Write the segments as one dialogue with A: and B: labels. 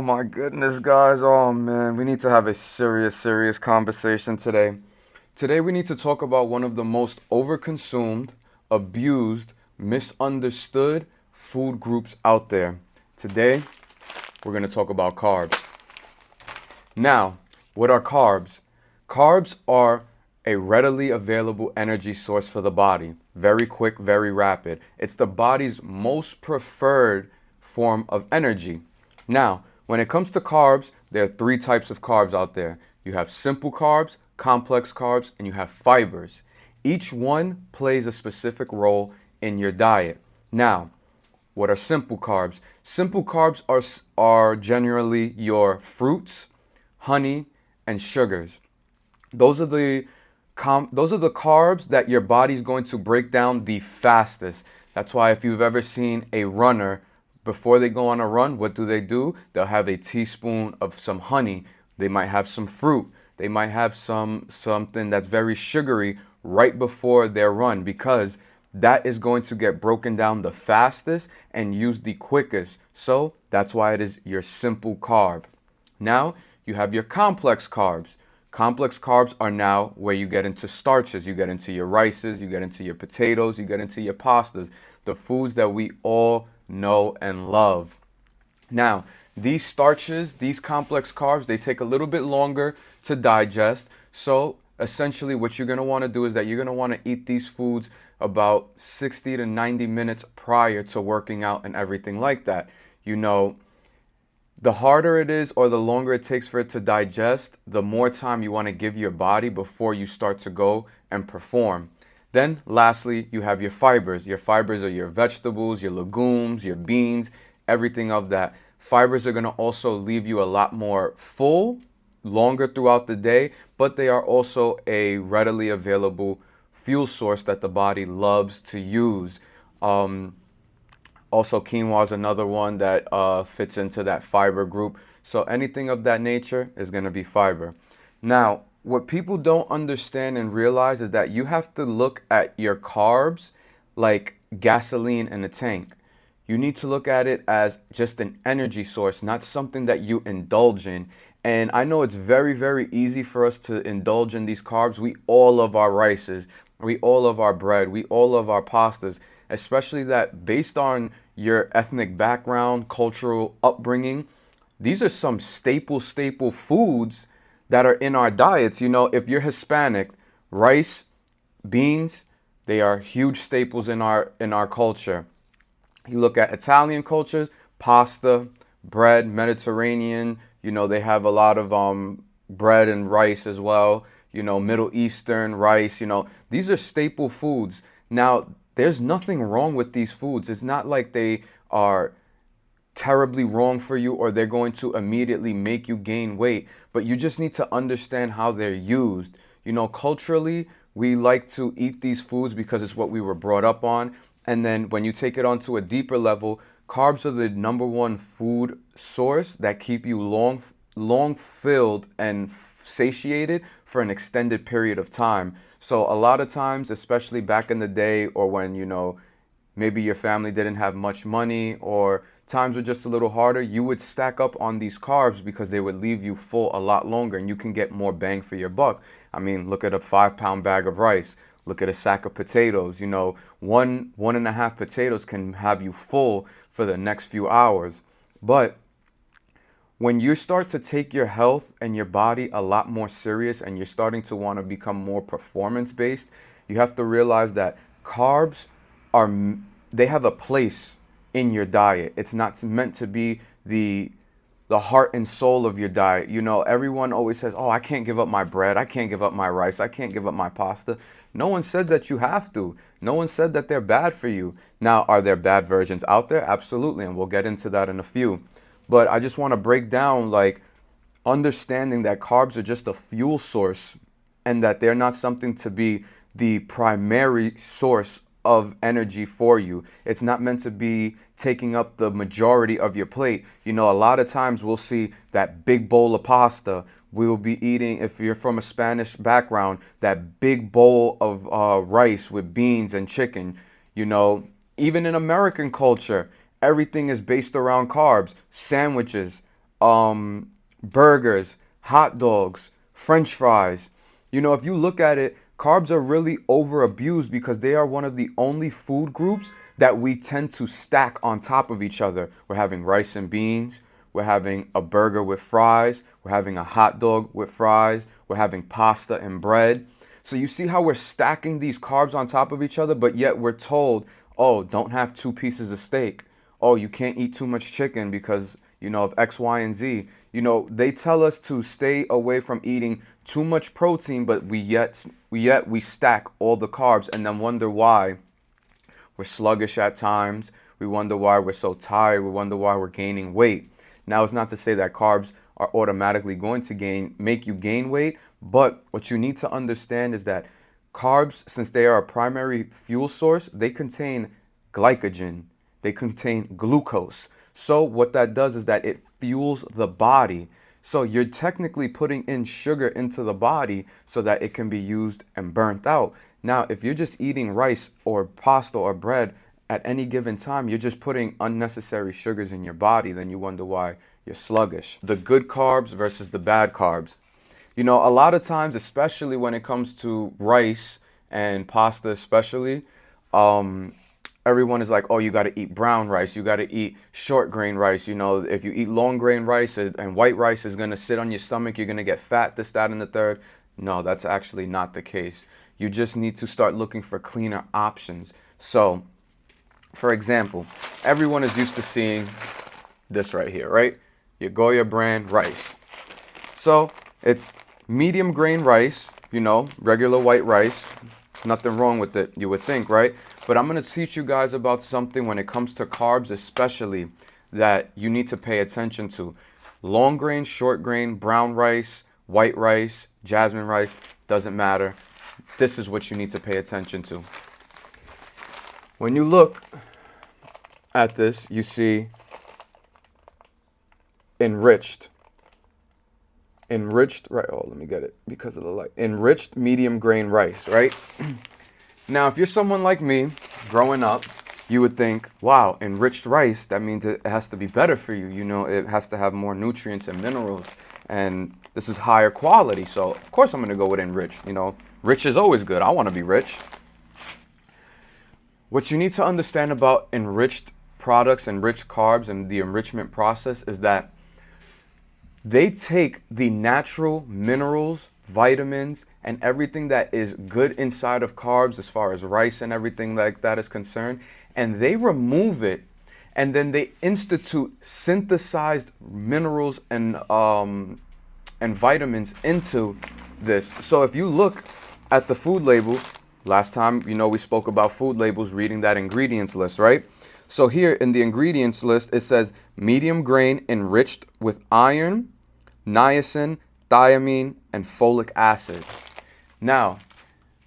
A: my goodness, guys. Oh man, we need to have a serious conversation today. Today we need to talk about one of the most overconsumed, abused, misunderstood food groups out there. Today, we're going to talk about carbs. Now, what are carbs? Carbs are a readily available energy source for the body. Very quick, very rapid. It's the body's most preferred form of energy. Now, when it comes to carbs, there are three types of carbs out there. You have simple carbs, complex carbs, and you have fibers. Each one plays a specific role in your diet. Now, what are simple carbs? Simple carbs are generally your fruits, honey, and sugars. Those are the those are the carbs that your body's going to break down the fastest. That's why if you've ever seen a runner, before they go on a run, what do? They'll have a teaspoon of some honey. They might have some fruit. They might have something that's very sugary right before their run because that is going to get broken down the fastest and used the quickest. So that's why it is your simple carb. Now you have your complex carbs. Complex carbs are now where you get into starches. You get into your rices, you get into your potatoes, you get into your pastas, the foods that we all know and love. Now, these starches, these complex carbs, they take a little bit longer to digest. So essentially what you're going to want to do is that you're going to want to eat these foods about 60 to 90 minutes prior to working out and everything like that. You know, the harder it is or the longer it takes for it to digest, the more time you want to give your body before you start to go and perform. Then lastly, you have your fibers. Your fibers are your vegetables, your legumes, your beans, everything of that. Fibers are going to also leave you a lot more full, longer throughout the day, but they are also a readily available fuel source that the body loves to use. Also, quinoa is another one that fits into that fiber group. So anything of that nature is going to be fiber. Now, what people don't understand and realize is that you have to look at your carbs like gasoline in a tank. You need to look at it as just an energy source, not something that you indulge in. And I know it's very easy for us to indulge in these carbs. We all love our rices. We all love our bread. We all love our pastas, especially that based on your ethnic background, cultural upbringing, these are some staple foods that are in our diets. You know, if you're Hispanic, rice, beans, they are huge staples in our culture. You look at Italian cultures, pasta, bread, Mediterranean, you know, they have a lot of bread and rice as well. You know, Middle Eastern rice, you know, these are staple foods. Now, there's nothing wrong with these foods. It's not like they are terribly wrong for you or they're going to immediately make you gain weight, but you just need to understand how they're used. You know, culturally, we like to eat these foods because it's what we were brought up on. And then when you take it onto a deeper level, carbs are the number one food source that keep you long filled and satiated for an extended period of time. So a lot of times, especially back in the day or when, you know, maybe your family didn't have much money or times were just a little harder, you would stack up on these carbs because they would leave you full a lot longer and you can get more bang for your buck. I mean, look at a 5 pound bag of rice. Look at a sack of potatoes. You know, one and a half potatoes can have you full for the next few hours. But when you start to take your health and your body a lot more serious and you're starting to want to become more performance based, you have to realize that carbs are they have a place in your diet. It's not meant to be the heart and soul of your diet. You know, everyone always says, "Oh, I can't give up my bread. I can't give up my rice. I can't give up my pasta." No one said that you have to. No one said that they're bad for you. Now, are there bad versions out there? Absolutely, and we'll get into that in a few. But I just want to break down like understanding that carbs are just a fuel source and that they're not something to be the primary source of energy for you. It's not meant to be taking up the majority of your plate. You know, a lot of times we'll see that big bowl of pasta. We will be eating, if you're from a Spanish background, that big bowl of rice with beans and chicken. You know, even in American culture, everything is based around carbs. Sandwiches, burgers, hot dogs, French fries. You know, if you look at it, carbs are really over abused because they are one of the only food groups that we tend to stack on top of each other. We're having rice and beans, we're having a burger with fries, we're having a hot dog with fries, we're having pasta and bread. So you see how we're stacking these carbs on top of each other, but yet we're told, oh, don't have 2 pieces of steak. Oh, you can't eat too much chicken because, of X, Y, and Z. They tell us to stay away from eating too much protein, but we stack all the carbs and then wonder why we're sluggish at times. We wonder why we're so tired. We wonder why we're gaining weight. Now, it's not to say that carbs are automatically going to make you gain weight, but what you need to understand is that carbs, since they are a primary fuel source, they contain glycogen, they contain glucose. So what that does is that it fuels the body. So you're technically putting in sugar into the body so that it can be used and burnt out. Now, if you're just eating rice or pasta or bread at any given time, you're just putting unnecessary sugars in your body. Then you wonder why you're sluggish. The good carbs versus the bad carbs. A lot of times, especially when it comes to rice and pasta, especially, everyone is like, oh, you got to eat brown rice. You got to eat short grain rice. If you eat long grain rice and white rice is going to sit on your stomach, you're going to get fat, this, that, and the third. No, that's actually not the case. You just need to start looking for cleaner options. So, for example, everyone is used to seeing this right here, right? Your Goya brand rice. So, it's medium grain rice, regular white rice. Nothing wrong with it, you would think, right? But I'm going to teach you guys about something when it comes to carbs, especially, that you need to pay attention to. Long grain, short grain, brown rice, white rice, jasmine rice, doesn't matter. This is what you need to pay attention to. When you look at this, you see enriched. Enriched, right? Oh, let me get it because of the light. Enriched medium grain rice, right? Now, if you're someone like me, growing up, you would think, wow, enriched rice, that means it has to be better for you. It has to have more nutrients and minerals, and this is higher quality. So, of course, I'm going to go with enriched. Rich is always good. I want to be rich. What you need to understand about enriched products, enriched carbs, and the enrichment process is that they take the natural minerals, vitamins, and everything that is good inside of carbs, as far as rice and everything like that is concerned, and they remove it, and then they institute synthesized minerals and vitamins into this. So if you look at the food label, last time, we spoke about food labels, reading that ingredients list, right? So here in the ingredients list, it says medium grain enriched with iron, niacin, thiamine, and folic acid. Now,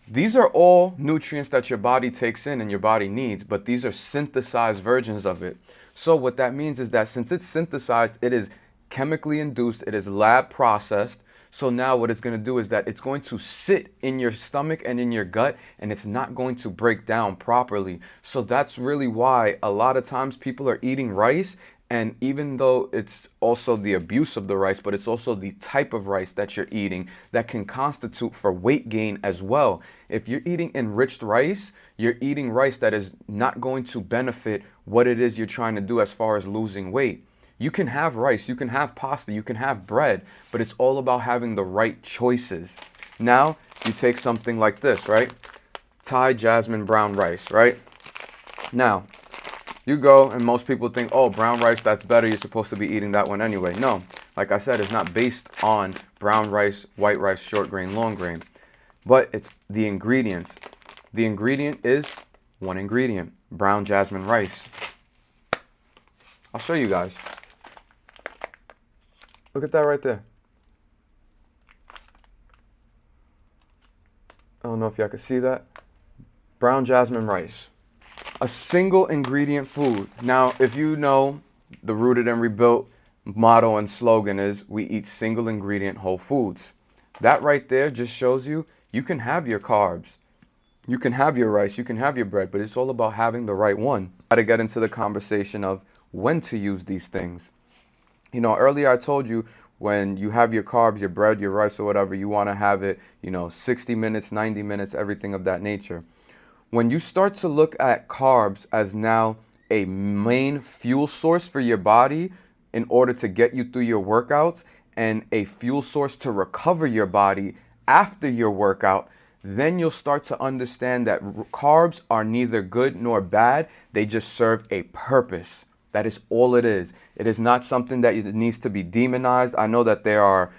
A: these are all nutrients that your body takes in and your body needs, but these are synthesized versions of it. So what that means is that since it's synthesized, it is chemically induced, it is lab processed. So now what it's going to do is that it's going to sit in your stomach and in your gut, and it's not going to break down properly. So that's really why a lot of times people are eating rice. And even though it's also the abuse of the rice, but it's also the type of rice that you're eating that can constitute for weight gain as well. If you're eating enriched rice, you're eating rice that is not going to benefit what it is you're trying to do as far as losing weight. You can have rice, you can have pasta, you can have bread, but it's all about having the right choices. Now, you take something like this, right? Thai jasmine brown rice, right? Now, you go and most people think, oh, brown rice, that's better. You're supposed to be eating that one anyway. No, like I said, it's not based on brown rice, white rice, short grain, long grain, but it's the ingredients. The ingredient is one ingredient, brown jasmine rice. I'll show you guys. Look at that right there. I don't know if y'all can see that. Brown jasmine rice. A single ingredient food. Now, if you know, the Rooted and Rebuilt motto and slogan is we eat single ingredient whole foods. That right there just shows you can have your carbs. You can have your rice, you can have your bread, but it's all about having the right one. Got to get into the conversation of when to use these things. Earlier I told you when you have your carbs, your bread, your rice, or whatever, you want to have it, 60 minutes, 90 minutes, everything of that nature. When you start to look at carbs as now a main fuel source for your body in order to get you through your workouts and a fuel source to recover your body after your workout, then you'll start to understand that carbs are neither good nor bad. They just serve a purpose. That is all it is. It is not something that needs to be demonized. I know that there are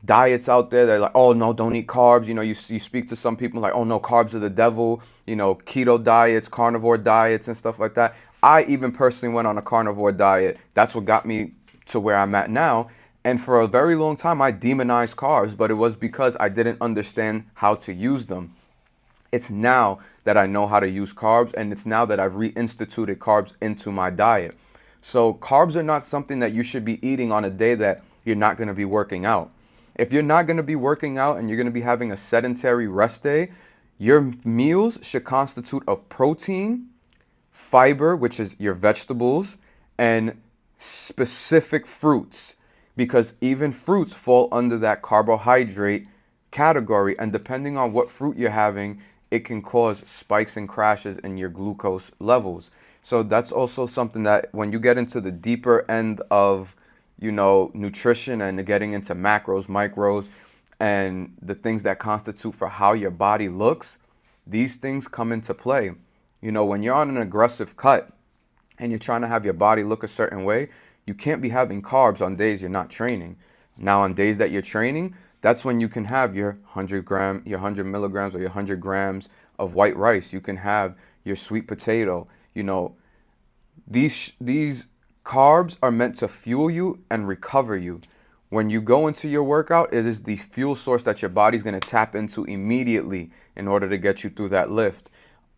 A: diets out there that are like, oh no, don't eat carbs. You speak to some people like, oh no, carbs are the devil. Keto diets, carnivore diets, and stuff like that. I even personally went on a carnivore diet. That's what got me to where I'm at now. And for a very long time, I demonized carbs, but it was because I didn't understand how to use them. It's now that I know how to use carbs, and it's now that I've reinstituted carbs into my diet. So carbs are not something that you should be eating on a day that you're not going to be working out. If you're not going to be working out and you're going to be having a sedentary rest day, your meals should constitute of protein, fiber, which is your vegetables, and specific fruits, because even fruits fall under that carbohydrate category. And depending on what fruit you're having, it can cause spikes and crashes in your glucose levels. So that's also something that when you get into the deeper end of, nutrition and getting into macros, micros, and the things that constitute for how your body looks, these things come into play. When you're on an aggressive cut and you're trying to have your body look a certain way, you can't be having carbs on days you're not training. Now, on days that you're training, that's when you can have your 100 milligrams or your 100 grams of white rice. You can have your sweet potato. These carbs are meant to fuel you and recover you. When you go into your workout, it is the fuel source that your body's going to tap into immediately in order to get you through that lift.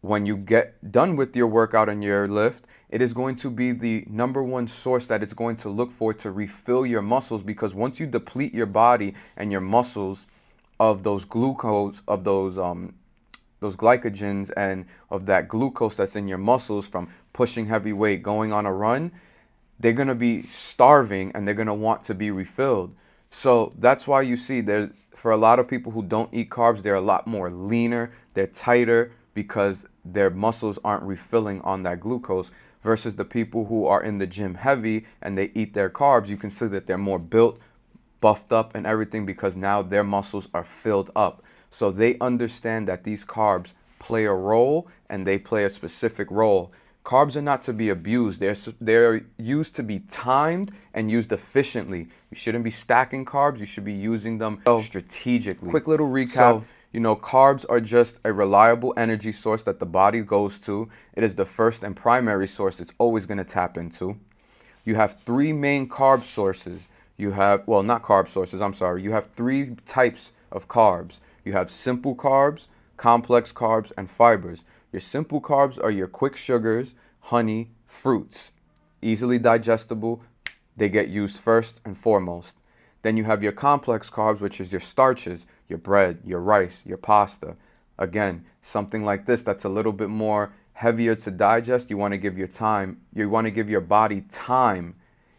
A: When you get done with your workout and your lift, it is going to be the number one source that it's going to look for to refill your muscles, because once you deplete your body and your muscles of those glucose, of those glycogens and of that glucose that's in your muscles from pushing heavy weight, going on a run, they're going to be starving and they're going to want to be refilled. So that's why you see for a lot of people who don't eat carbs, they're a lot more leaner, they're tighter because their muscles aren't refilling on that glucose, versus the people who are in the gym heavy and they eat their carbs. You can see that they're more built, buffed up and everything because now their muscles are filled up. So they understand that these carbs play a role and they play a specific role. Carbs are not to be abused. They're used to be timed and used efficiently. You shouldn't be stacking carbs. You should be using them strategically. Quick little recap. Carbs are just a reliable energy source that the body goes to. It is the first and primary source it's always going to tap into. You have three main carb sources. Not carb sources, I'm sorry. You have three types of carbs. You have simple carbs, complex carbs, and fibers. Your simple carbs are your quick sugars, honey, fruits. Easily digestible, they get used first and foremost. Then you have your complex carbs, which is your starches, your bread, your rice, your pasta. Again, something like this that's a little bit more heavier to digest. You want to give your body time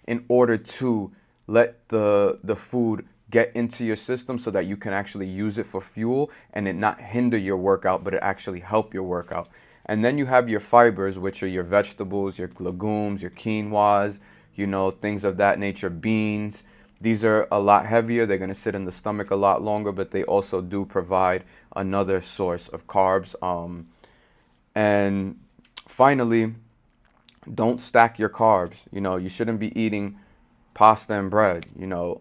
A: in order to let the food get into your system so that you can actually use it for fuel and it not hinder your workout, but it actually help your workout. And then you have your fibers, which are your vegetables, your legumes, your quinoas, things of that nature, beans. These are a lot heavier. They're going to sit in the stomach a lot longer, but they also do provide another source of carbs. And finally, don't stack your carbs. You shouldn't be eating pasta and bread,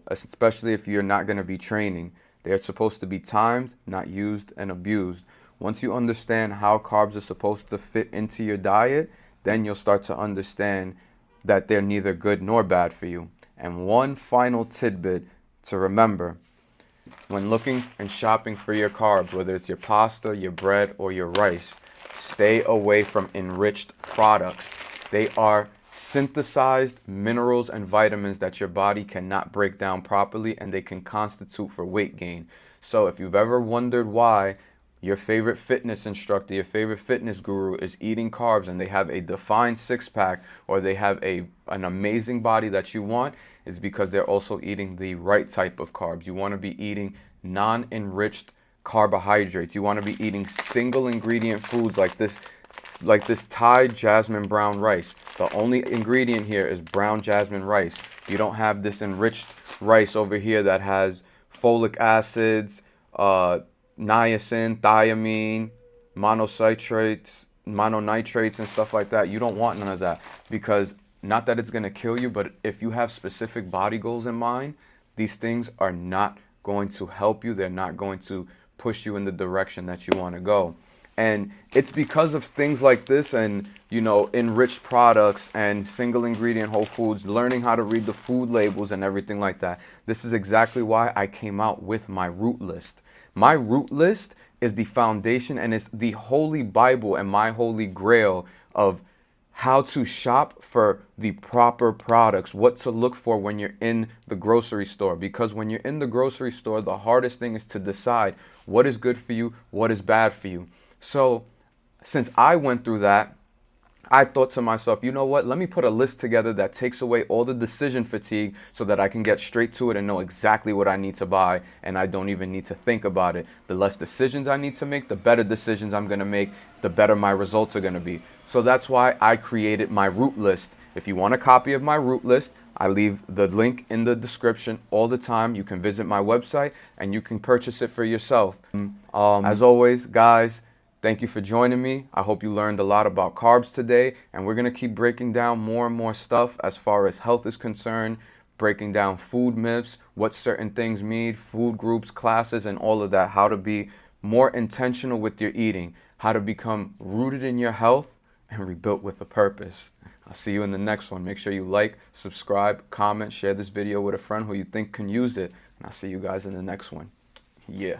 A: especially if you're not going to be training. They're supposed to be timed, not used and abused. Once you understand how carbs are supposed to fit into your diet, then you'll start to understand that they're neither good nor bad for you. And one final tidbit to remember when looking and shopping for your carbs, whether it's your pasta, your bread, or your rice, stay away from enriched products. They are synthesized minerals and vitamins that your body cannot break down properly, and they can constitute for weight gain. So if you've ever wondered why your favorite fitness instructor, your favorite fitness guru is eating carbs and they have a defined six-pack, or they have an amazing body that you want, is because they're also eating the right type of carbs. You want to be eating non-enriched carbohydrates. You want to be eating single ingredient foods like this Thai jasmine brown rice. The only ingredient here is brown jasmine rice. You don't have this enriched rice over here that has folic acids, niacin, thiamine, mononitrates, and stuff like that. You don't want none of that, because not that it's going to kill you, but if you have specific body goals in mind, these things are not going to help you. They're not going to push you in the direction that you want to go. And it's because of things like this and, enriched products and single ingredient whole foods, learning how to read the food labels and everything like that. This is exactly why I came out with my root list. My root list is the foundation and it's the holy Bible and my holy grail of how to shop for the proper products, what to look for when you're in the grocery store. Because when you're in the grocery store, the hardest thing is to decide what is good for you, what is bad for you. So since I went through that, I thought to myself, you know what? Let me put a list together that takes away all the decision fatigue so that I can get straight to it and know exactly what I need to buy, and I don't even need to think about it. The less decisions I need to make, the better decisions I'm going to make, the better my results are going to be. So that's why I created my root list. If you want a copy of my root list, I leave the link in the description all the time. You can visit my website and you can purchase it for yourself. As always, guys, thank you for joining me. I hope you learned a lot about carbs today, and we're going to keep breaking down more and more stuff as far as health is concerned, breaking down food myths, what certain things mean, food groups, classes, and all of that, how to be more intentional with your eating, how to become rooted in your health and rebuilt with a purpose. I'll see you in the next one. Make sure you like, subscribe, comment, share this video with a friend who you think can use it, and I'll see you guys in the next one. Yeah.